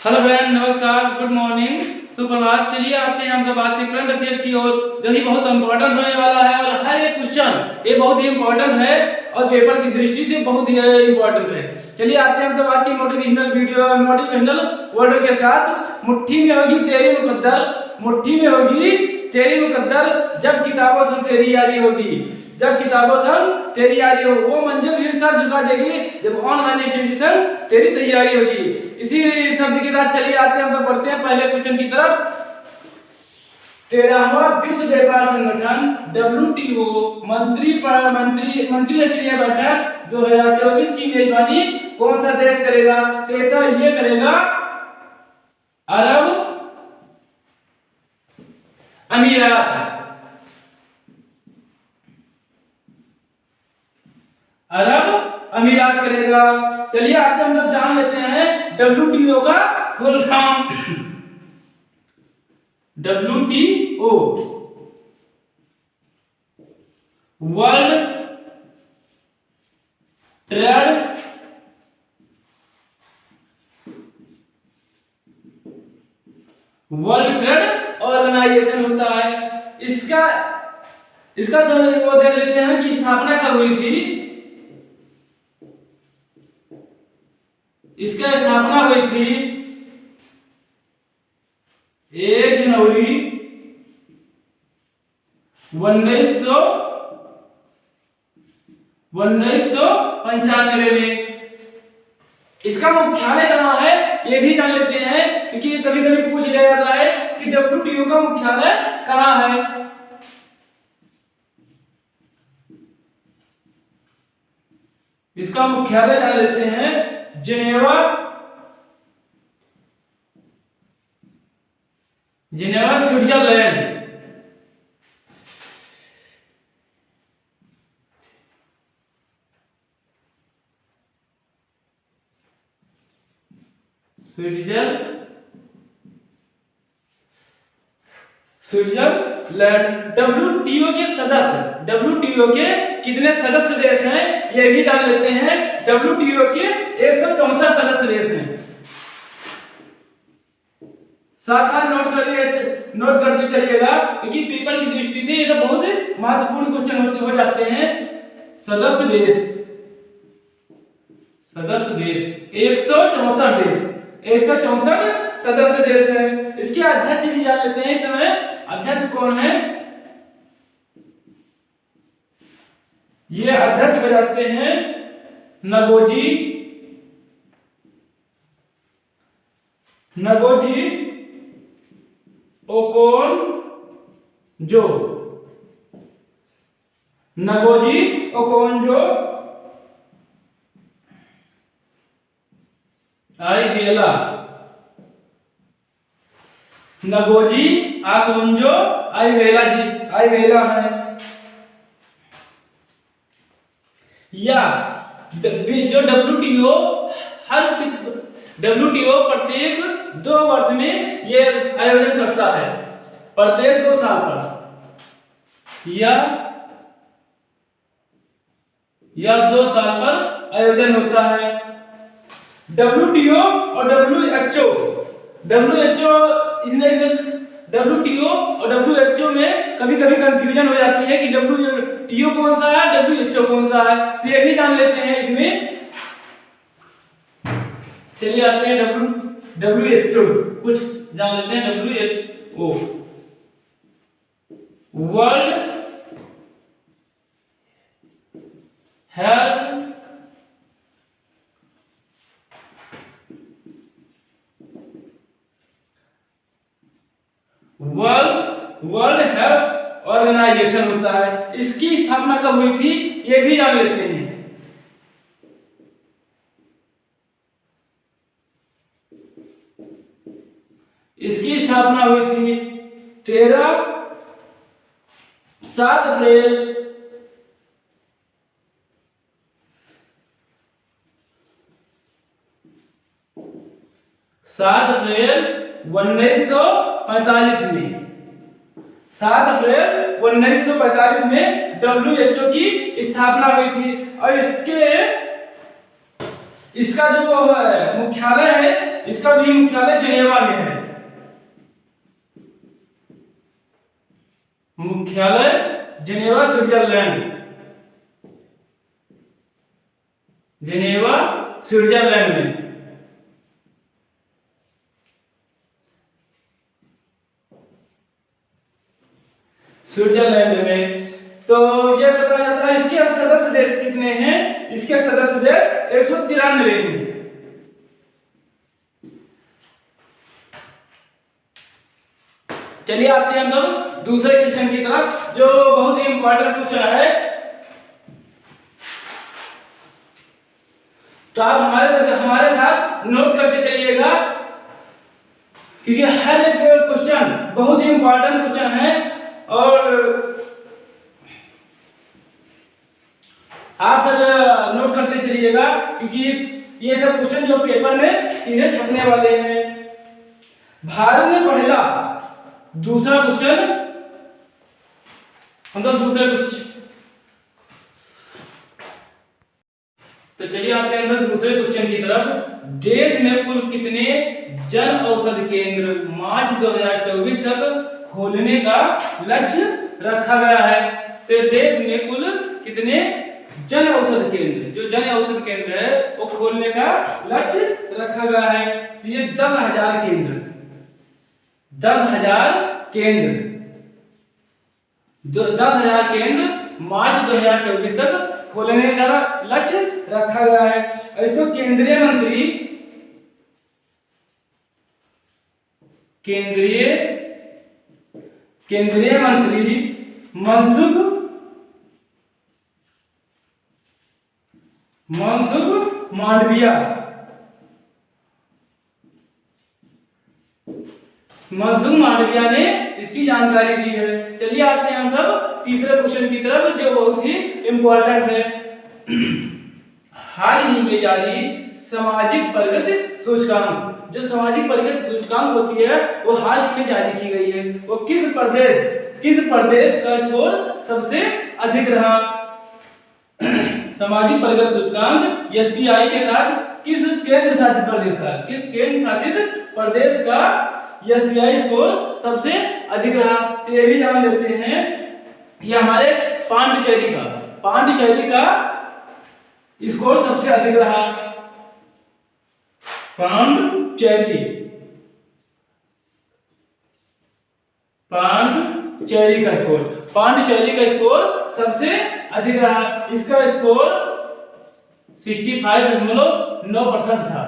Hello friend, नमस्कार, good morning, सुप्रभात। चलिए आते हैं हम सब आज के करंट अफेयर की ओर, जो ही बहुत इंपॉर्टेंट होने वाला है और हर एक क्वेश्चन ये बहुत ही इंपॉर्टेंट है और पेपर की दृष्टि से बहुत ही इंपॉर्टेंट है। चलिए आते हैं हम सब आज की मोटिवेशनल वीडियो, मोटिवेशनल वर्ड के साथ। मुट्ठी में होगी तेरी मुकद्दर, मुट्ठी में होगी तेरी मुकद्दर, जब किताबों से तेरी यारी होगी, जब किताबों संग तेरी यारी हो, वो मंजिल भी सर झुका देगी जब ऑनलाइन एजुकेशन तेरी तैयारी होगी। इसी शब्द के साथ चलिए आते हैं हम तो पढ़ते हैं पहले क्वेश्चन की तरफ। 13वां विश्व व्यापार संगठन WTO मंत्री स्तरीय बैठक 2024 की मेजबानी कौन सा देश करेगा? तो ऐसा ये करेगा अरब अमीरात, अरब अमीरात करेगा। चलिए आते हम लोग जान लेते हैं WTO का full form. WTO world trade organization होता है। इसका वो देख लेते हैं कि स्थापना कब हुई थी। इसका स्थापना हुई थी 1 जनवरी 1995 में। इसका मुख्यालय कहाँ है ये भी जान लेते हैं, क्योंकि कभी कभी पूछ लिया जाता है कि WTO का मुख्यालय कहाँ है। इसका मुख्यालय जान लेते हैं जिनेवा, स्विट्जरलैंड। स्विट्जरलैंड। WTO के सदस्य, WTO के कितने सदस्य देश हैं ये भी जान लेते हैं। WTO के 164 सदस्य देश हैं। साथ साथ नोट करते चलिएगा, क्योंकि पेपर की दृष्टि से ये तो बहुत महत्वपूर्ण क्वेश्चन हो जाते हैं। सदस्य देश 164 देश, 164 सदस्य देश हैं। इसके अध्यक्ष भी जान लेते हैं। इस समय अध्यक्ष कौन है? ये अध्यक्ष हो जाते हैं नगोजी ओकोनजो, आइवेला, नगोजी ओकोंजो आइवेला है। या जो WTO प्रत्येक 2 वर्ष में ये आयोजन करता है, प्रत्येक 2 साल पर या 2 साल पर आयोजन होता है। WTO और WTO और WHO में कभी कभी कंफ्यूजन हो जाती है कि WTO कौन सा है, WHO कौन सा है, तो ये भी जान लेते हैं इसमें। चलिए आते हैं WHO, कुछ जान लेते हैं। WHO वर्ल्ड हेल्थ ऑर्गेनाइजेशन होता है। इसकी स्थापना कब हुई थी ये भी जान लेते हैं। इसकी स्थापना हुई थी 7 अप्रैल 1945 में। 7 अप्रैल 1945 में WHO की स्थापना हुई थी। और इसका जो मुख्यालय है, इसका भी मुख्यालय जिनेवा में है। मुख्यालय जिनेवा स्विट्जरलैंड, जिनेवा स्विट्जरलैंड में। स्विट्जरलैंड में। तो ये बताया जाता है इसके सदस्य देश कितने हैं, इसके सदस्य देश 193 हैं। चलिए आते हैं हम लोग दूसरे क्वेश्चन की तरफ, जो बहुत ही इंपॉर्टेंट क्वेश्चन है। तो आप हमारे साथ नोट करते चलिएगा, क्योंकि हर एक क्वेश्चन बहुत ही इंपॉर्टेंट क्वेश्चन है। और आप सब नोट करते चलिएगा, क्योंकि ये सब क्वेश्चन जो पेपर में सीधे छपने वाले हैं। भारत में पहला, दूसरा क्वेश्चन हम लोग दूसरे क्वेश्चन, तो चलिए आते हैं हम दूसरे क्वेश्चन की तरफ। देश में कुल कितने जन औषधि केंद्र मार्च 2024 तक खोलने का लक्ष्य रखा गया है? तो देश में कुल कितने जन औषधि केंद्र, जो जन औषधि केंद्र है वो खोलने का लक्ष्य रखा गया है। तो ये 10,000 केंद्र, 10,000 केंद्र, 10,000 केंद्र मार्च 2024 तक खोलने का लक्ष्य रखा गया है। और इसको केंद्रीय मंत्री मनसुख मांडविया ने इसकी जानकारी दी है। चलिए आते हैं हम सब तीसरे क्वेश्चन की तरफ, जो बहुत ही इंपॉर्टेंट है। हाल ही में जारी सामाजिक प्रगति सूचकांक, जो सामाजिक प्रगति सूचकांक होती है वो हाल ही में जारी की गई है। वो किस प्रदेश का स्कोर सबसे अधिक रहा? सामाजिक प्रगति सूचकांक एसपीआई के तहत किस केंद्र शासित प्रदेश का एसपीआई स्कोर सबसे अधिक रहा? तो ये भी जान लेते हैं। ये हमारे पांडिचेरी का स्कोर सबसे अधिक रहा। पांडिचेरी का स्कोर सबसे अधिक रहा। इसका स्कोर 65.9% था।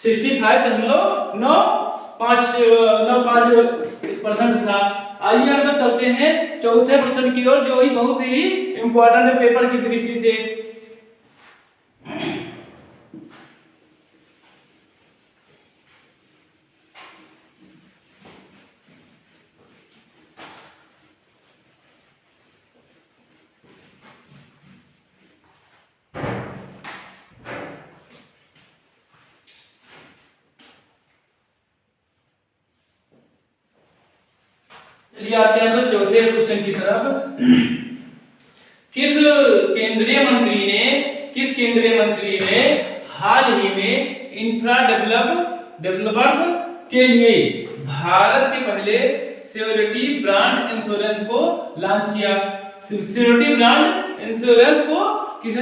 65.95% था। आइए हम लोग चलते हैं चौथे प्रश्न की ओर, जो ही बहुत ही इंपॉर्टेंट है पेपर की दृष्टि से। चलिए आते हैं तो चौथे क्वेश्चन की तरफ। किस केंद्रीय मंत्री ने हाल ही में इंफ्रा डेवलपर्स के लिए भारत के पहले श्योरिटी ब्रांड इंश्योरेंस को लॉन्च किया? श्योरिटी ब्रांड इंश्योरेंस को किस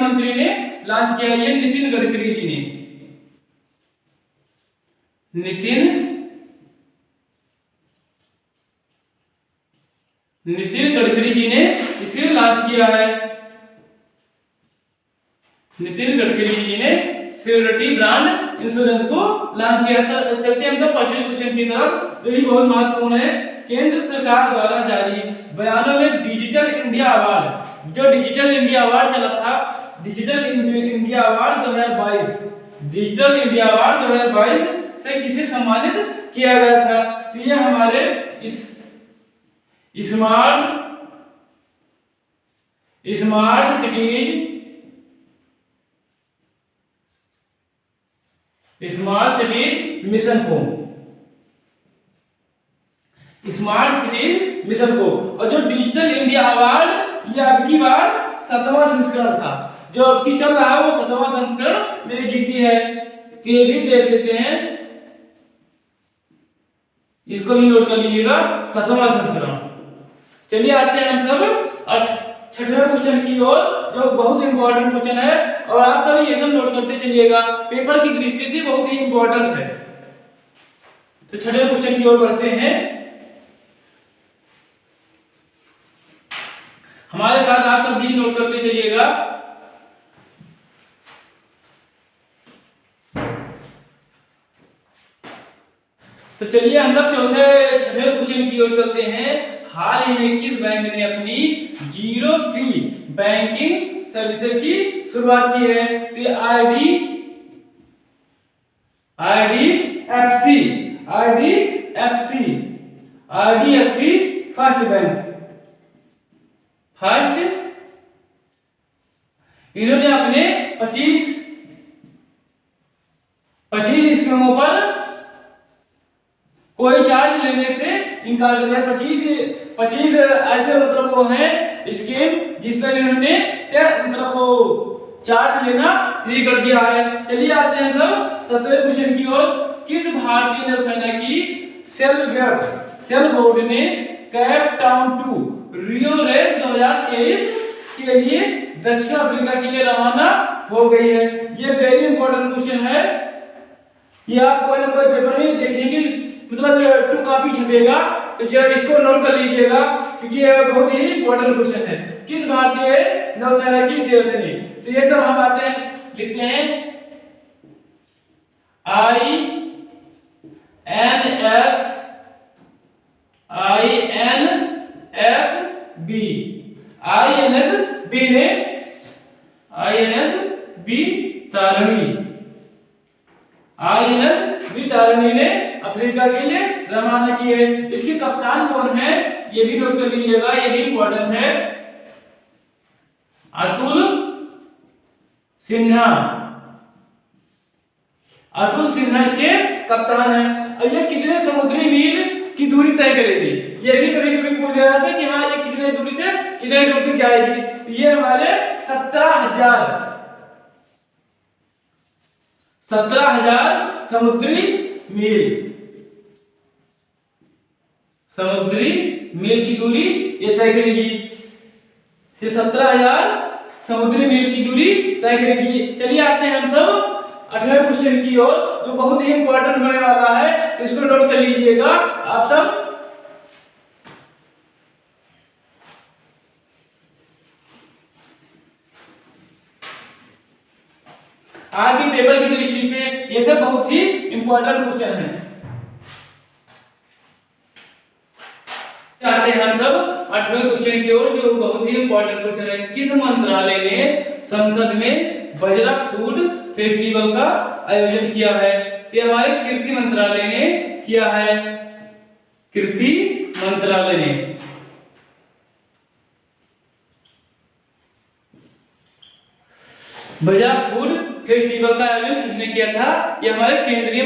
मंत्री ने लॉन्च किया? ये नितिन गडकरी जी ने। नितिन गडकरी जी ने इसे लॉन्च किया है। नितिन गडकरी जी ने श्योरिटी ब्रांड इंश्योरेंस को लॉन्च किया था। चलते हैं हम तो पांचवें क्वेश्चन की तरफ, जो ही बहुत महत्वपूर्ण है। केंद्र सरकार द्वारा जारी बयानों में डिजिटल इंडिया अवार्ड, जो डिजिटल इंडिया अवार्ड चला था, डिजिटल इंडिया अवार्ड 2022 से किसे सम्मानित किया गया था? तो ये हमारे स्मार्ट सिटीज मिशन को। और जो डिजिटल इंडिया अवार्ड ये अब की बार 7वां संस्करण था। जो अब की चल रहा है वो 7वां संस्करण में जीती है। तो ये भी देख लेते हैं, इसको भी नोट कर लीजिएगा, 7वां संस्करण। चलिए आते हैं हम सब 6वें क्वेश्चन की ओर, जो बहुत इंपॉर्टेंट क्वेश्चन है और आप सभी एकदम नोट करते चलिएगा, पेपर की दृष्टि से बहुत ही इंपॉर्टेंट है। तो 6वें क्वेश्चन की ओर बढ़ते हैं। हमारे साथ आप सब भी नोट करते चलिएगा। तो चलिए हम लोग चौथे 6वें क्वेश्चन की ओर चलते हैं। हाल ही में किस बैंक ने अपनी जीरो फी बैंकिंग सर्विसेज की शुरुआत की है? तो आईडीएफसी फर्स्ट बैंक, इन्होंने अपने 25 स्कीमों पर कोई चार्ज लेने से इनकार कर दिया। 25 ऐसे मतलब वो है स्कीम जिस पर इन्होंने मतलब वो चार्ज लेना फ्री कर दिया है। चलिए आते हैं सब 7वें क्वेश्चन की ओर। किस भारतीय नौसेना की सेल बोर्ड ने Cape Town to Rio race 2023 के लिए दक्षिण अफ्रीका के लिए रवाना हो गई है? ये वेरी इंपॉर्टेंट क्वेश्चन है। ये आप कोई ना कोई पेपर में देखेंगे, मतलब 2 कॉपी छपेगा, तो चलिए इसको नोट कर लीजिएगा क्योंकि ये बहुत ही इंपॉर्टेंट क्वेश्चन है। किस भारतीय नौसेना की सेल ने? तो ये सब हम आते हैं, लिखते हैं INFB तारिणी ने अफ्रीका के लिए रवाना की है। इसके कप्तान कौन है ये भी नोट कर लीजिएगा, ये भी इंपॉर्टेंट है। अतुल सिन्हा इसके कप्तान है। और ये कितने समुद्री मील की दूरी तय करेगी? ये भी कभी कभी पूछ रहा था कि हाँ ये कितने दूरी से कितने दूर तक जाएगी? तो ये हमारे 17,000 समुद्री मील की दूरी ये तय करेगी। ये 17,000 समुद्री मील की दूरी तय करेगी। चलिए आते हैं हम सब 8वें क्वेश्चन की ओर, जो बहुत ही इंपॉर्टेंट होने वाला है, इसको नोट कर लीजिएगा आप सब। आज के पेपर की दृष्टि से ये सब बहुत ही इंपॉर्टेंट क्वेश्चन है। आते हैं हम सब 8वें क्वेश्चन की ओर, जो बहुत ही इंपॉर्टेंट क्वेश्चन है। किस मंत्रालय ने संसद में बजरा फूड फेस्टिवल का आयोजन किया है? तो हमारे कृषि मंत्रालय ने किया है। कृषि मंत्रालय ने बजरा फूड फेस्टिवल का आयोजन किसने किया था? ये हमारे केंद्रीय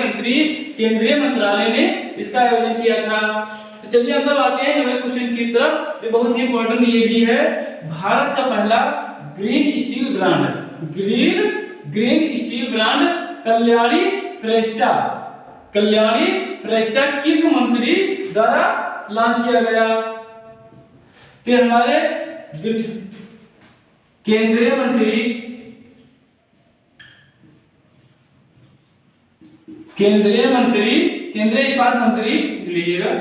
मंत्रालय ने इसका आयोजन किया था। तो चलिए हम सब आते हैं 9वें क्वेश्चन की तरफ। ये बहुत ही इंपॉर्टेंट ये भी है। भारत का पहला ग्रीन स्टील ब्रांड कल्याणी फ्रेस्टा किस मंत्री द्वारा लॉन्च किया गया? तो हमारे केंद्रीय इस्पात मंत्री लीजिएगा,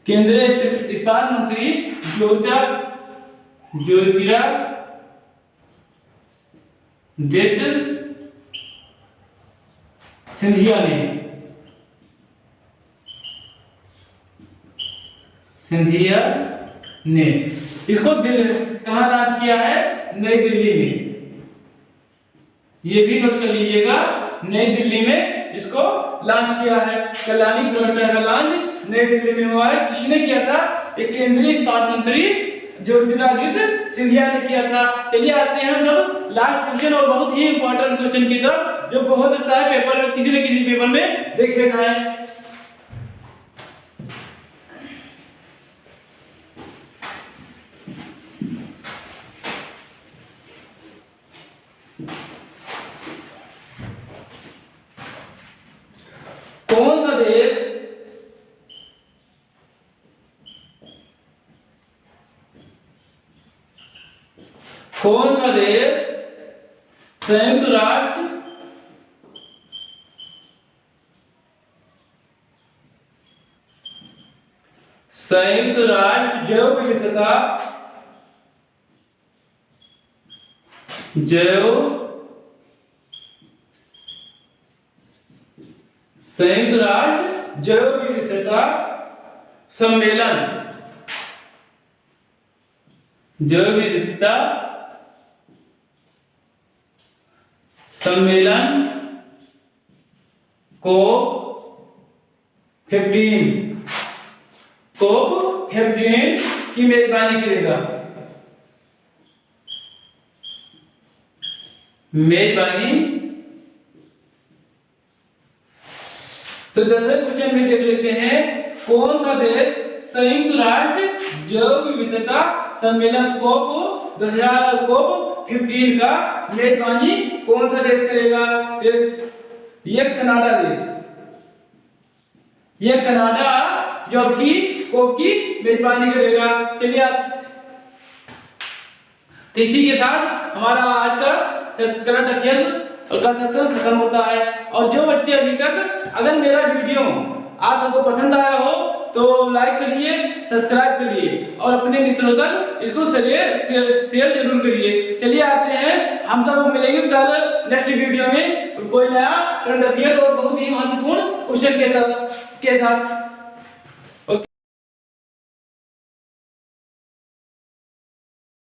केंद्रीय इस्पात मंत्री ज्योतिरादित्य सिंधिया ने इसको कहां लॉन्च किया है? नई दिल्ली में। ये भी नोट कर लीजिएगा, नई दिल्ली में इसको लॉन्च किया है। कल्याणी फ्रेस्टा का लॉन्च नई दिल्ली में हुआ है। किसने किया था? एक केंद्रीय इस्पात मंत्री ज्योतिरादित्य सिंधिया ने किया था। चलिए आते हैं हम लोग लास्ट क्वेश्चन और बहुत ही इंपॉर्टेंट क्वेश्चन की तरफ, जो बहुत अच्छा है पेपर में, किसी न किसी पेपर में देख लेना है। कौन सा देश संयुक्त राष्ट्र जैव विविधता संयुक्त राष्ट्र जैव विविधता सम्मेलन को 15 की मेजबानी करेगा। तो 10वें क्वेश्चन में देख लेते हैं, कौन सा देश संयुक्त राष्ट्र जैव विविधता सम्मेलन कोप 15 का मेजबानी कौन सा देश करेगा? ये कनाडा देश, ये कनाडा जो कि कोप की मेजबानी करेगा। चलिए आप, तो इसी के साथ हमारा आज का करंट अफेयर का सेक्शन खत्म होता है। और जो बच्चे अभी तक अगर मेरा वीडियो आप सबको पसंद आया हो तो लाइक करिए, सब्सक्राइब करिए और अपने मित्रों तक इसको शेयर जरूर करिए। चलिए आते हैं, हम सब मिलेंगे कल नेक्स्ट वीडियो में कोई नया करंट अफेयर और बहुत ही महत्वपूर्ण क्वेश्चन के साथ।